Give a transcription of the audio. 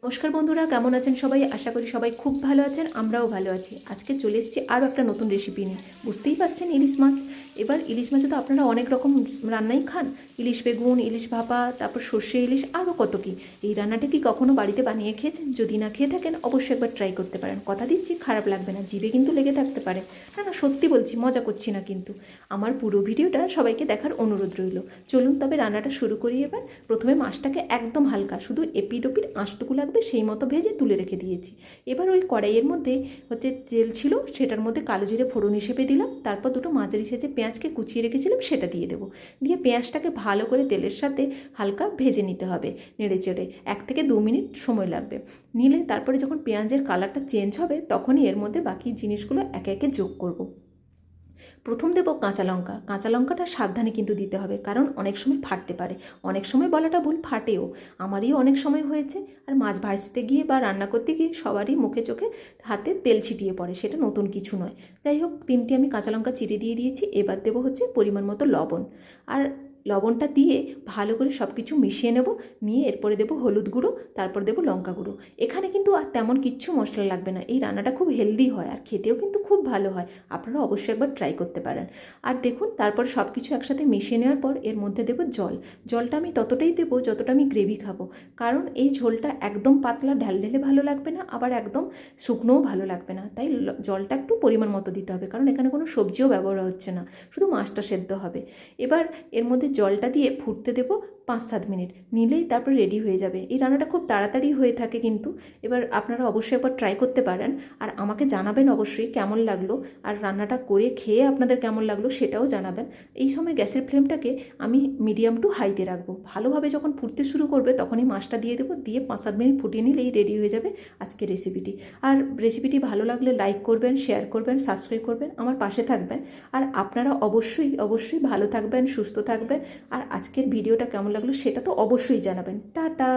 নমস্কার বন্ধুরা, কেমন আছেন সবাই? আশা করি সবাই খুব ভালো আছেন, আমরাও ভালো আছি। আজকে চলে এসেছি আরও একটা নতুন রেসিপি নিয়ে। বুঝতেই পারছেন, ইলিশ মাছ। এবার ইলিশ মাছে তো আপনারা অনেক রকম রান্নাই খান, ইলিশ বেগুন, ইলিশ ভাপা, তারপর সর্ষে ইলিশ, আরও কত কী। এই রান্নাটা কি কখনো বাড়িতে বানিয়ে খেয়েছেন? যদি না খেয়ে থাকেন অবশ্যই একবার ট্রাই করতে পারেন। কথা দিচ্ছি খারাপ লাগবে না, জিভে কিন্তু লেগে থাকতে পারে। না না, সত্যি বলছি, মজা করছি না কিন্তু। আমার পুরো ভিডিওটা সবাইকে দেখার অনুরোধ রইল। চলুন তবে রান্নাটা শুরু করি। এবার প্রথমে মাছটাকে একদম হালকা, শুধু এপিড ওপিড আঁশটুকু লাগবে সেই মতো ভেজে তুলে রেখে দিয়েছি। এবার ওই কড়াইয়ের মধ্যে তেল ছিল, সেটার মধ্যে কালো জিরে ফোড়ন হিসেবে দিলাম। তারপর দুটো মাঝারি সাইজে পেঁয়াজকে কুচিয়ে রেখেছিলাম, সেটা দিয়ে দেবো। দিয়ে পেঁয়াজটাকে ভালো করে তেলের সাথে হালকা ভেজে নিতে হবে, নেড়ে চেড়ে 1 থেকে 2 মিনিট সময় লাগবে। নিলে তারপরে যখন পেঁয়াজের কালারটা চেঞ্জ হবে তখনই এর মধ্যে বাকি জিনিসগুলো একে একে যোগ করব। প্রথম দেবো কাঁচা লঙ্কা। কাঁচা লঙ্কাটা সাবধানে কিন্তু দিতে হবে, কারণ অনেক সময় ফাটতে পারে। অনেক সময় বলাটা ভুল, ফাটেও। আমারই অনেক সময় হয়েছে। আর মাছ ভাজতে গিয়ে বা রান্না করতে গিয়ে সবারই মুখে চোখে হাতে তেল ছিটিয়ে পড়ে, সেটা নতুন কিছু নয়। যাই হোক, 3টে আমি কাঁচা লঙ্কা চিড়ে দিয়ে দিয়েছি। এবার দেবো পরিমাণ মতো লবণ। আর লবণটা দিয়ে ভালো করে সব কিছু মিশিয়ে নেব। নিয়ে এরপরে দেবো হলুদ গুঁড়ো, তারপর দেবো লঙ্কা গুঁড়ো। এখানে কিন্তু আর তেমন কিচ্ছু মশলা লাগবে না। এই রান্নাটা খুব হেলদি হয় আর খেতেও কিন্তু খুব ভালো হয়। আপনারা অবশ্যই একবার ট্রাই করতে পারেন। আর দেখুন, তারপর সব কিছু একসাথে মিশিয়ে নেওয়ার পর এর মধ্যে দেবো জল। জলটা আমি ততটাই দেবো যতটা আমি গ্রেভি খাবো, কারণ এই ঝোলটা একদম পাতলা ঢালঢেলে ভালো লাগবে না, আবার একদম শুকনোও ভালো লাগবে না। তাই জলটা একটু পরিমাণ মতো দিতে হবে, কারণ এখানে কোনো সবজিও ব্যবহার হচ্ছে না, শুধু মাছটা সেদ্ধ হবে। এবার এর মধ্যে জলটা দিয়ে ফুটতে দেবো 5-7 মিনিট, নিলেই তারপর রেডি হয়ে যাবে। এই রান্নাটা খুব তাড়াতাড়ি হয়ে থাকে কিন্তু। এবার আপনারা অবশ্যই একবার ট্রাই করতে পারেন, আর আমাকে জানাবেন অবশ্যই কেমন লাগলো, আর রান্নাটা করে খেয়ে আপনাদের কেমন লাগলো সেটাও জানাবেন। এই সময় গ্যাসের ফ্লেমটাকে আমি মিডিয়াম টু হাইতে রাখবো। ভালোভাবে যখন ফুটতে শুরু করবে তখনই মাছটা দিয়ে দেবো, দিয়ে 5-7 মিনিট ফুটিয়ে নিলেই রেডি হয়ে যাবে আজকের রেসিপিটি। আর রেসিপিটি ভালো লাগলে লাইক করবেন, শেয়ার করবেন, সাবস্ক্রাইব করবেন, আমার পাশে থাকবেন। আর আপনারা অবশ্যই অবশ্যই ভালো থাকবেন, সুস্থ থাকবেন। আর আজকের ভিডিওটা কেমন লাগলো সেটা তো অবশ্যই জানাবেন। টাটা।